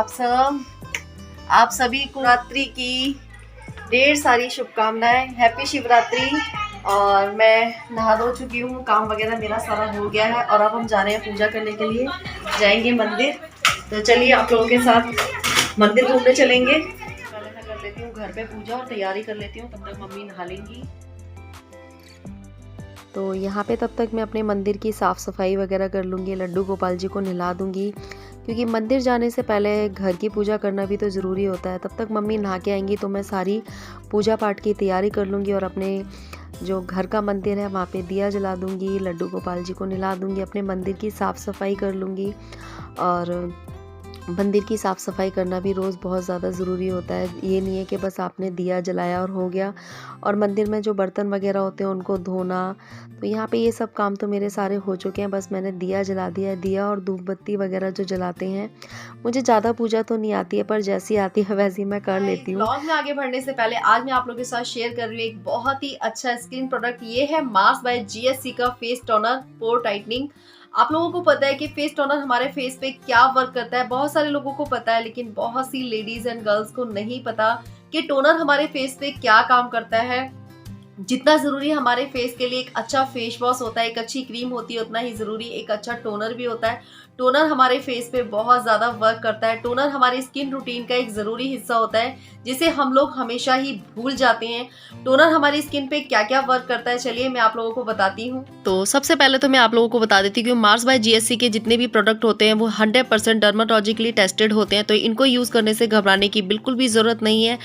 आप सभी को शिवरात्रि की ढेर सारी शुभकामनाएं। हैप्पी शिवरात्रि। और मैं नहा धो चुकी हूँ, काम वगैरह मेरा सारा हो गया है और अब हम जा रहे हैं पूजा करने के लिए, जाएंगे मंदिर। तो चलिए आप लोगों के साथ मंदिर घूमने चलेंगे। पहले मैं कर लेती हूँ घर पे पूजा और तैयारी कर लेती हूँ, तब तक मम्मी नहा लेंगी। तो यहाँ पे तब तक मैं अपने मंदिर की साफ़ सफाई वगैरह कर लूँगी, लड्डू गोपाल जी को नहला दूँगी, क्योंकि मंदिर जाने से पहले घर की पूजा करना भी तो ज़रूरी होता है। तब तक मम्मी नहा के आएंगी तो मैं सारी पूजा पाठ की तैयारी कर लूँगी और अपने जो घर का मंदिर है वहाँ पे दिया जला दूँगी, लड्डू गोपाल जी को नहला दूँगी, अपने मंदिर की साफ़ सफाई कर लूँगी। और मंदिर की साफ़ सफाई करना भी रोज़ बहुत ज़्यादा ज़रूरी होता है। ये नहीं है कि बस आपने दिया जलाया और हो गया। और मंदिर में जो बर्तन वगैरह होते हैं उनको धोना, तो यहाँ पे ये सब काम तो मेरे सारे हो चुके हैं। बस मैंने दिया जला दिया है। दिया और धूप बत्ती वगैरह जो जलाते हैं, मुझे ज़्यादा पूजा तो नहीं आती है, पर जैसी आती है वैसी मैं कर लेती हूँ। व्लॉग में आगे बढ़ने से पहले आज मैं आप लोगों के साथ शेयर कर रही हूँ एक बहुत ही अच्छा स्किन प्रोडक्ट। ये है मार्स बाय GSC का फेस टोनर पोर टाइटनिंग। आप लोगों को पता है कि फेस टोनर हमारे फेस पे क्या वर्क करता है, बहुत सारे लोगों को पता है, लेकिन बहुत सी लेडीज एंड गर्ल्स को नहीं पता कि टोनर हमारे फेस पे क्या काम करता है। जितना जरूरी हमारे फेस के लिए एक अच्छा फेस वॉश होता है, एक अच्छी क्रीम होती है, उतना ही जरूरी एक अच्छा टोनर भी होता है। टोनर हमारे फेस पे बहुत ज्यादा वर्क करता है। टोनर हमारी स्किन रूटीन का एक जरूरी हिस्सा होता है, जिसे हम लोग हमेशा ही भूल जाते हैं। टोनर हमारी स्किन पे क्या क्या वर्क करता है, चलिए मैं आप लोगों को बताती हूँ। तो सबसे पहले तो मैं आप लोगों को बता देती हूँ कि मार्स बाय GSC के जितने भी प्रोडक्ट होते हैं वो 100% डर्माटोलॉजिकली टेस्टेड होते हैं, तो इनको यूज करने से घबराने की बिल्कुल भी जरूरत नहीं है।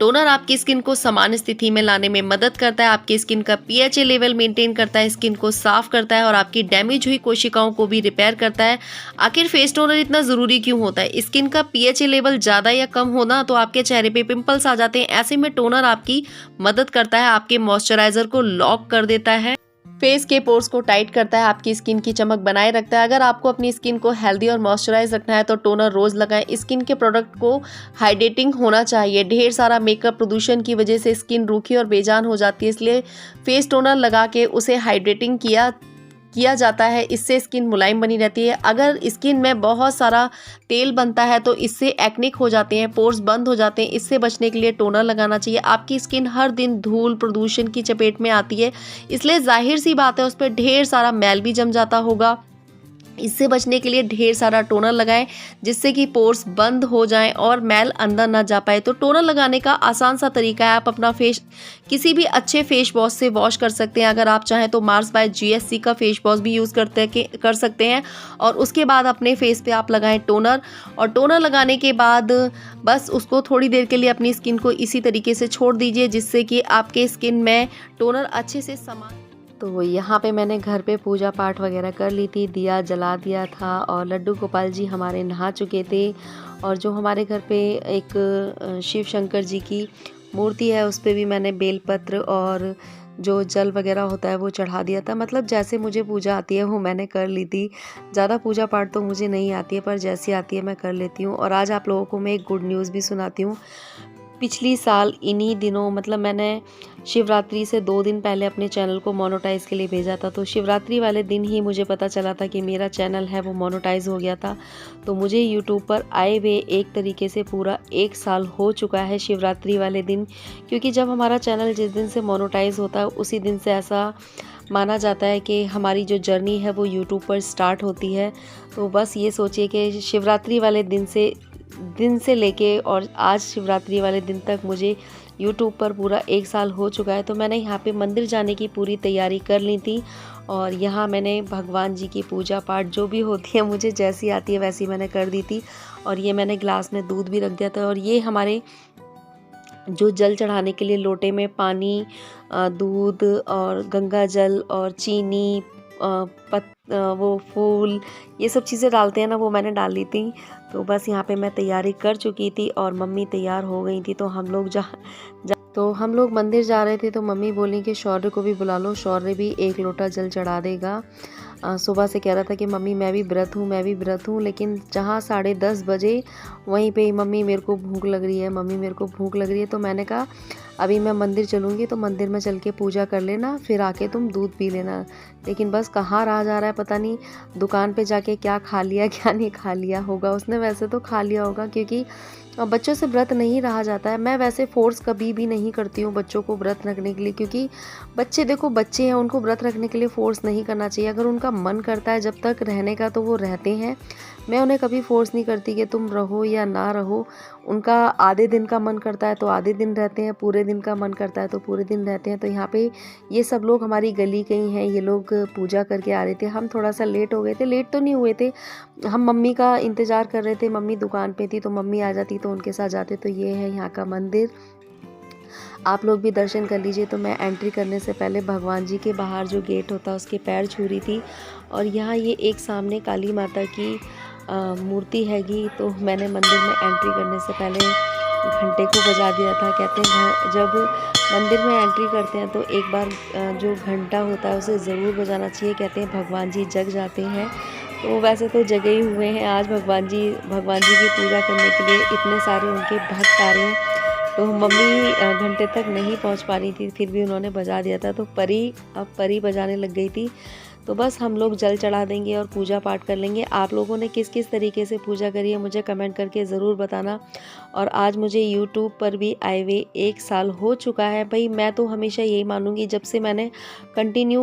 टोनर आपकी स्किन को समान स्थिति में लाने में मदद करता है, आपकी स्किन का pH लेवल मेंटेन करता है, स्किन को साफ करता है और आपकी डैमेज हुई कोशिकाओं को भी रिपेयर करता है। आखिर फेस टोनर इतना जरूरी क्यों होता है? स्किन का pH लेवल ज्यादा या कम होना तो आपके चेहरे पे पिंपल्स आ जाते हैं। ऐसे में टोनर आपकी मदद करता है, आपके मॉइस्चराइजर को लॉक कर देता है, फेस के पोर्स को टाइट करता है, आपकी स्किन की चमक बनाए रखता है। अगर आपको अपनी स्किन को हेल्दी और मॉइस्चराइज रखना है तो टोनर रोज लगाएं। स्किन के प्रोडक्ट को हाइड्रेटिंग होना चाहिए। ढेर सारा मेकअप प्रदूषण की वजह से स्किन रूखी और बेजान हो जाती है, इसलिए फेस टोनर लगा के उसे हाइड्रेटिंग किया जाता है। इससे स्किन मुलायम बनी रहती है। अगर स्किन में बहुत सारा तेल बनता है तो इससे एक्निक हो जाते हैं, पोर्स बंद हो जाते हैं। इससे बचने के लिए टोनर लगाना चाहिए। आपकी स्किन हर दिन धूल प्रदूषण की चपेट में आती है, इसलिए जाहिर सी बात है उस पर ढेर सारा मैल भी जम जाता होगा। इससे बचने के लिए ढेर सारा टोनर लगाएं, जिससे कि पोर्स बंद हो जाएं और मैल अंदर ना जा पाए। तो टोनर लगाने का आसान सा तरीका है, आप अपना फेस किसी भी अच्छे फेस वॉश से वॉश कर सकते हैं। अगर आप चाहें तो मार्स बाय GSC का फेस वॉश भी यूज़ कर सकते हैं और उसके बाद अपने फेस पे आप लगाएं टोनर। और टोनर लगाने के बाद बस उसको थोड़ी देर के लिए अपनी स्किन को इसी तरीके से छोड़ दीजिए, जिससे कि आपके स्किन में टोनर अच्छे से समा। तो यहाँ पे मैंने घर पे पूजा पाठ वगैरह कर ली थी, दिया जला दिया था और लड्डू गोपाल जी हमारे नहा चुके थे। और जो हमारे घर पे एक शिव शंकर जी की मूर्ति है, उस पर भी मैंने बेलपत्र और जो जल वगैरह होता है वो चढ़ा दिया था। मतलब जैसे मुझे पूजा आती है वो मैंने कर ली थी। ज़्यादा पूजा पाठ तो मुझे नहीं आती है, पर जैसी आती है मैं कर लेती हूँ। और आज आप लोगों को मैं एक गुड न्यूज़ भी सुनाती हूँ। पिछली साल इन्हीं दिनों, मतलब मैंने शिवरात्रि से 2 दिन पहले अपने चैनल को मोनेटाइज़ के लिए भेजा था, तो शिवरात्रि वाले दिन ही मुझे पता चला था कि मेरा चैनल है वो मोनेटाइज़ हो गया था। तो मुझे यूट्यूब पर आए हुए एक तरीके से पूरा 1 साल हो चुका है शिवरात्रि वाले दिन, क्योंकि जब हमारा चैनल जिस दिन से मोनेटाइज़ होता है उसी दिन से ऐसा माना जाता है कि हमारी जो जर्नी है वो यूट्यूब पर स्टार्ट होती है। तो बस ये सोचिए कि शिवरात्रि वाले दिन से लेके और आज शिवरात्रि वाले दिन तक मुझे YouTube पर पूरा 1 साल हो चुका है। तो मैंने यहाँ पे मंदिर जाने की पूरी तैयारी कर ली थी और यहाँ मैंने भगवान जी की पूजा पाठ जो भी होती है मुझे जैसी आती है वैसी मैंने कर दी थी। और ये मैंने ग्लास में दूध भी रख दिया था। और ये हमारे जो जल चढ़ाने के लिए लोटे में पानी, दूध और गंगा जल और चीनी, वो फूल, ये सब चीज़ें डालते हैं ना, वो मैंने डाल ली थी। तो बस यहाँ पे मैं तैयारी कर चुकी थी और मम्मी तैयार हो गई थी। तो हम लोग मंदिर जा रहे थे, तो मम्मी बोली कि शौर्य को भी बुला लो, शौर्य भी 1 लोटा जल चढ़ा देगा। सुबह से कह रहा था कि मम्मी मैं भी व्रत हूँ, लेकिन जहाँ 10:30 बजे वहीं पे मम्मी मेरे को भूख लग रही है, तो मैंने कहा अभी मैं मंदिर चलूँगी तो मंदिर में चल के पूजा कर लेना, फिर आके तुम दूध पी लेना। लेकिन बस कहाँ रहा जा रहा है पता नहीं, दुकान पे जाके क्या खा लिया क्या नहीं खा लिया होगा उसने। वैसे तो खा लिया होगा क्योंकि बच्चों से व्रत नहीं रहा जाता है। मैं वैसे फ़ोर्स कभी भी नहीं करती हूँ बच्चों को व्रत रखने के लिए, क्योंकि बच्चे देखो बच्चे हैं, उनको व्रत रखने के लिए फ़ोर्स नहीं करना चाहिए। अगर उनका मन करता है जब तक रहने का तो वो रहते हैं। मैं उन्हें कभी फ़ोर्स नहीं करती कि तुम रहो या ना रहो। उनका आधे दिन का मन करता है तो आधे दिन रहते हैं, पूरे दिन का मन करता है तो पूरे दिन रहते हैं। तो यहाँ पे ये सब लोग हमारी गली के ही हैं, ये लोग पूजा करके आ रहे थे। हम थोड़ा सा लेट हो गए थे, लेट तो नहीं हुए थे, हम मम्मी का इंतज़ार कर रहे थे। मम्मी दुकान पे थी तो मम्मी आ जाती तो उनके साथ जाते। तो ये है यहाँ का मंदिर, आप लोग भी दर्शन कर लीजिए। तो मैं एंट्री करने से पहले भगवान जी के बाहर जो गेट होता है उसके पैर छू रही थी। और यहाँ ये एक सामने काली माता की मूर्ति हैगी। तो मैंने मंदिर में एंट्री करने से पहले घंटे को बजा दिया था। कहते हैं जब मंदिर में एंट्री करते हैं तो एक बार जो घंटा होता है उसे ज़रूर बजाना चाहिए। कहते हैं भगवान जी जग जाते हैं। तो वैसे तो जगे ही हुए हैं। आज भगवान जी की पूजा करने के लिए इतने सारे उनके भक्त आ रहे हैं। तो मम्मी घंटे तक नहीं पहुंच पा रही थी, फिर भी उन्होंने बजा दिया था। तो अब परी बजाने लग गई थी। तो बस हम लोग जल चढ़ा देंगे और पूजा पाठ कर लेंगे। आप लोगों ने किस किस तरीके से पूजा करी है मुझे कमेंट करके ज़रूर बताना। और आज मुझे यूट्यूब पर भी आए हुए 1 साल हो चुका है। भाई मैं तो हमेशा यही मानूंगी, जब से मैंने कंटिन्यू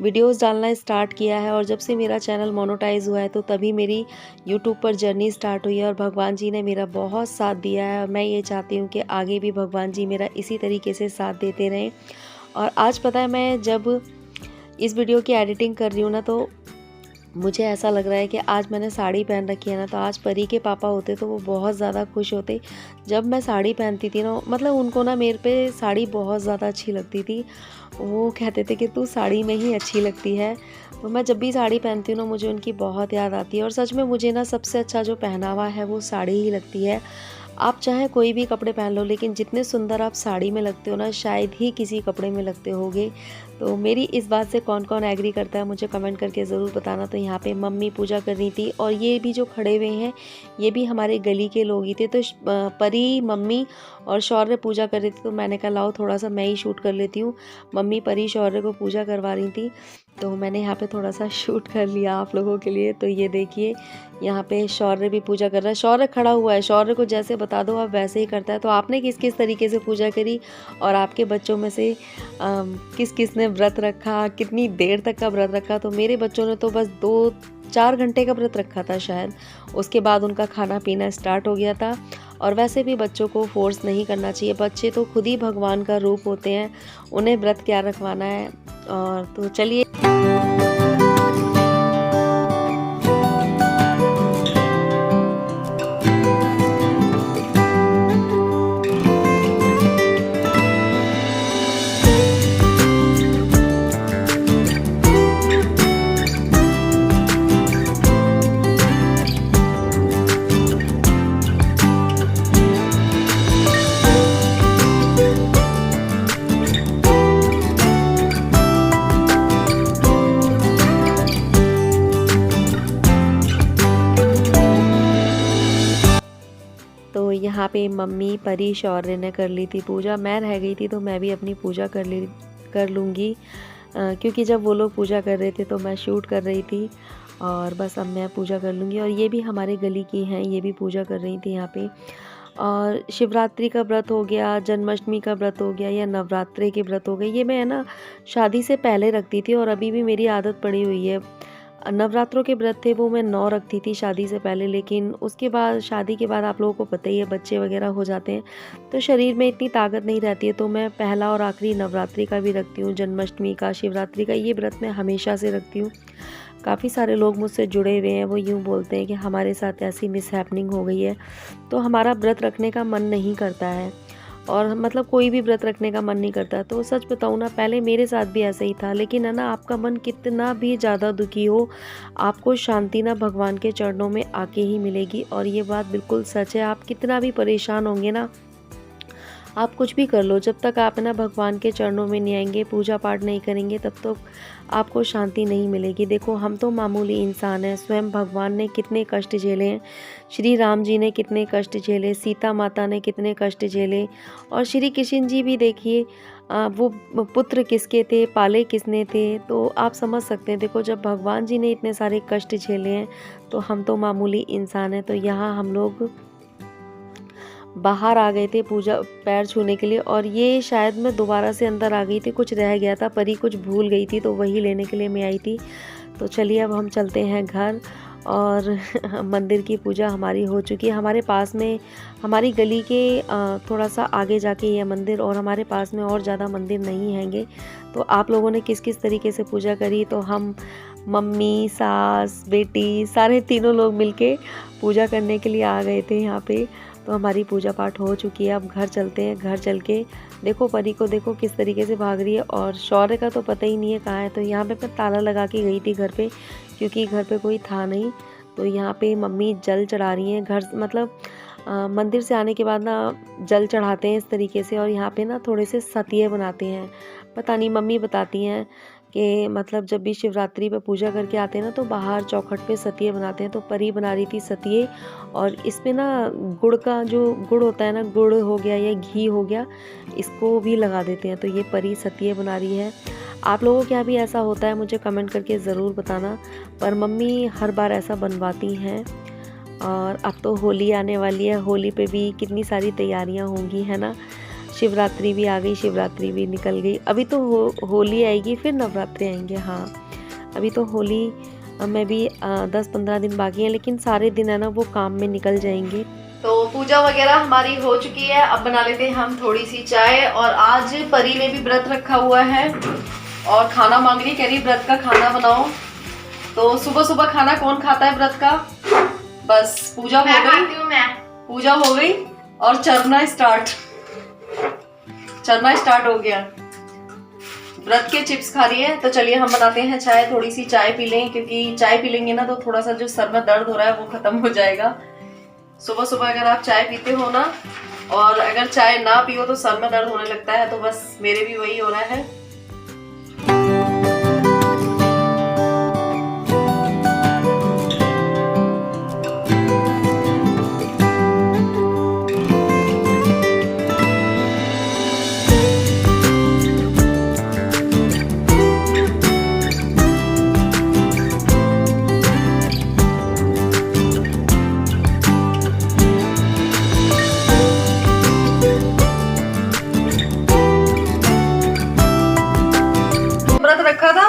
वीडियोस डालना स्टार्ट किया है और जब से मेरा चैनल मोनेटाइज हुआ है तो तभी मेरी यूट्यूब पर जर्नी स्टार्ट हुई है। और भगवान जी ने मेरा बहुत साथ दिया है और मैं ये चाहती हूँ कि आगे भी भगवान जी मेरा इसी तरीके से साथ देते रहें। और आज पता है मैं जब इस वीडियो की एडिटिंग कर रही हूँ ना, तो मुझे ऐसा लग रहा है कि आज मैंने साड़ी पहन रखी है ना, तो आज परी के पापा होते तो वो बहुत ज़्यादा खुश होते। जब मैं साड़ी पहनती थी ना, मतलब उनको ना मेरे पे साड़ी बहुत ज़्यादा अच्छी लगती थी। वो कहते थे कि तू साड़ी में ही अच्छी लगती है। तो मैं जब भी साड़ी पहनती हूँ ना, मुझे उनकी बहुत याद आती है। और सच में मुझे ना सबसे अच्छा जो पहनावा है वो साड़ी ही लगती है। आप चाहे कोई भी कपड़े पहन लो, लेकिन जितने सुंदर आप साड़ी में लगते हो ना, शायद ही किसी कपड़े में लगते होगे। तो मेरी इस बात से कौन कौन एग्री करता है मुझे कमेंट करके ज़रूर बताना। तो यहाँ पे मम्मी पूजा कर रही थी और ये भी जो खड़े हुए हैं ये भी हमारे गली के लोग ही थे। तो परी, मम्मी और शौर्य पूजा कर रही थी। तो मैंने कहा लाओ थोड़ा सा मैं ही शूट कर लेती हूँ। मम्मी परी शौर्य को पूजा करवा रही थी तो मैंने यहाँ पे थोड़ा सा शूट कर लिया आप लोगों के लिए। तो ये देखिए यहाँ पे शौर्य भी पूजा कर रहा है। शौर्य खड़ा हुआ है, शौर्य को जैसे बता दो आप वैसे ही करता है। तो आपने किस किस तरीके से पूजा करी और आपके बच्चों में से किस किस ने व्रत रखा, कितनी देर तक का व्रत रखा? तो मेरे बच्चों ने तो बस 2-4 घंटे का व्रत रखा था शायद। उसके बाद उनका खाना पीना स्टार्ट हो गया था। और वैसे भी बच्चों को फोर्स नहीं करना चाहिए, बच्चे तो खुद ही भगवान का रूप होते हैं, उन्हें व्रत क्या रखवाना है। और तो चलिए तो यहाँ पे मम्मी परी शौर्य ने कर ली थी पूजा। मैं रह गई थी तो मैं भी अपनी पूजा कर लूँगी क्योंकि जब वो लोग पूजा कर रहे थे तो मैं शूट कर रही थी। और बस अब मैं पूजा कर लूँगी। और ये भी हमारे गली की हैं, ये भी पूजा कर रही थी यहाँ पे। और शिवरात्रि का व्रत हो गया, जन्माष्टमी का व्रत हो गया या नवरात्रि के व्रत हो गए, ये मैं ना शादी से पहले रखती थी और अभी भी मेरी आदत पड़ी हुई है। नवरात्रों के व्रत थे वो मैं 9 रखती थी शादी से पहले, लेकिन उसके बाद शादी के बाद आप लोगों को पता ही है बच्चे वगैरह हो जाते हैं तो शरीर में इतनी ताकत नहीं रहती है। तो मैं पहला और आखिरी नवरात्रि का भी रखती हूँ, जन्माष्टमी का, शिवरात्रि का, ये व्रत मैं हमेशा से रखती हूँ। काफ़ी सारे लोग मुझसे जुड़े हुए हैं, वो यूँ बोलते हैं कि हमारे साथ ऐसी मिसहैपनिंग हो गई है तो हमारा व्रत रखने का मन नहीं करता है। और मतलब कोई भी व्रत रखने का मन नहीं करता। तो सच बताऊँ ना, पहले मेरे साथ भी ऐसा ही था, लेकिन है ना आपका मन कितना भी ज़्यादा दुखी हो, आपको शांति ना भगवान के चरणों में आके ही मिलेगी। और ये बात बिल्कुल सच है, आप कितना भी परेशान होंगे ना, आप कुछ भी कर लो, जब तक आप ना भगवान के चरणों में नहीं आएंगे, पूजा पाठ नहीं करेंगे, तब तक आपको शांति नहीं मिलेगी। देखो हम तो मामूली इंसान हैं, स्वयं भगवान ने कितने कष्ट झेले हैं, श्री राम जी ने कितने कष्ट झेले, सीता माता ने कितने कष्ट झेले, और श्री कृष्ण जी भी देखिए वो पुत्र किसके थे, पाले किसने थे, तो आप समझ सकते हैं। देखो जब भगवान जी ने इतने सारे कष्ट झेले हैं तो हम तो मामूली इंसान हैं। तो यहाँ हम लोग बाहर आ गए थे पूजा पैर छूने के लिए, और ये शायद मैं दोबारा से अंदर आ गई थी, कुछ रह गया था, परी कुछ भूल गई थी तो वही लेने के लिए मैं आई थी। तो चलिए अब हम चलते हैं घर, और मंदिर की पूजा हमारी हो चुकी है। हमारे पास में हमारी गली के थोड़ा सा आगे जाके ये मंदिर, और हमारे पास में और ज़्यादा मंदिर नहीं हैंगे। तो आप लोगों ने किस किस तरीके से पूजा करी, तो हम मम्मी, सास, बेटी, सारे तीनों लोग मिलके पूजा करने के लिए आ गए थे यहाँ पे। तो हमारी पूजा पाठ हो चुकी है, अब घर चलते हैं। घर चल के देखो परी को, देखो किस तरीके से भाग रही है, और शौर्य का तो पता ही नहीं है कहाँ है। तो यहाँ पे मैं ताला लगा के गई थी घर पे, क्योंकि घर पे कोई था नहीं। तो यहाँ पे मम्मी जल चढ़ा रही हैं, घर मतलब मंदिर से आने के बाद ना जल चढ़ाते हैं इस तरीके से, और यहाँ पे ना थोड़े से सतिये बनाते हैं। पता नहीं, मम्मी बताती हैं कि मतलब जब भी शिवरात्रि पे पूजा करके आते हैं ना तो बाहर चौखट पे सतिये बनाते हैं। तो परी बना रही थी सतिये, और इसमें ना गुड़ का जो गुड़ होता है ना, गुड़ हो गया या घी हो गया, इसको भी लगा देते हैं। तो ये परी सतिये बना रही है। आप लोगों के यहाँ भी ऐसा होता है मुझे कमेंट करके ज़रूर बताना, पर मम्मी हर बार ऐसा बनवाती हैं। और अब तो होली आने वाली है, होली पे भी कितनी सारी तैयारियां होंगी, है ना। शिवरात्रि भी आ गई, शिवरात्रि भी निकल गई, अभी तो होली आएगी, फिर नवरात्रि आएंगे। हाँ अभी तो होली में भी 10-15 दिन बाकी हैं, लेकिन सारे दिन है ना वो काम में निकल जाएंगे। तो पूजा वगैरह हमारी हो चुकी है, अब बना लेते हैं हम थोड़ी सी चाय। और आज परी ने भी व्रत रखा हुआ है और खाना मांग रही, कह रही व्रत का खाना बनाओ। तो सुबह सुबह खाना कौन खाता है व्रत का। बस पूजा हो गई, पूजा हो गई और चरना स्टार्ट हो गया। व्रत के चिप्स खा रही है। तो चलिए हम बनाते हैं चाय, थोड़ी सी चाय पी लें, क्योंकि चाय पी लेंगे ना तो थोड़ा सा जो सर में दर्द हो रहा है वो खत्म हो जाएगा। सुबह सुबह अगर आप चाय पीते हो ना, और अगर चाय ना पियो तो सर में दर्द होने लगता है, तो बस मेरे भी वही हो रहा है। रखा था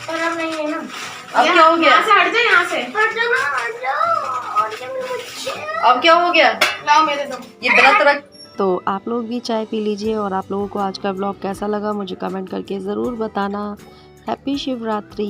और अब नहीं है ना। अब क्या हो गया, यहाँ से हट जा, यहाँ से अब क्या हो गया, लाओ मेरे दो ये व्रत रख। तो आप लोग भी चाय पी लीजिए, और आप लोगों को आज का ब्लॉग कैसा लगा मुझे कमेंट करके ज़रूर बताना। हैप्पी शिवरात्रि।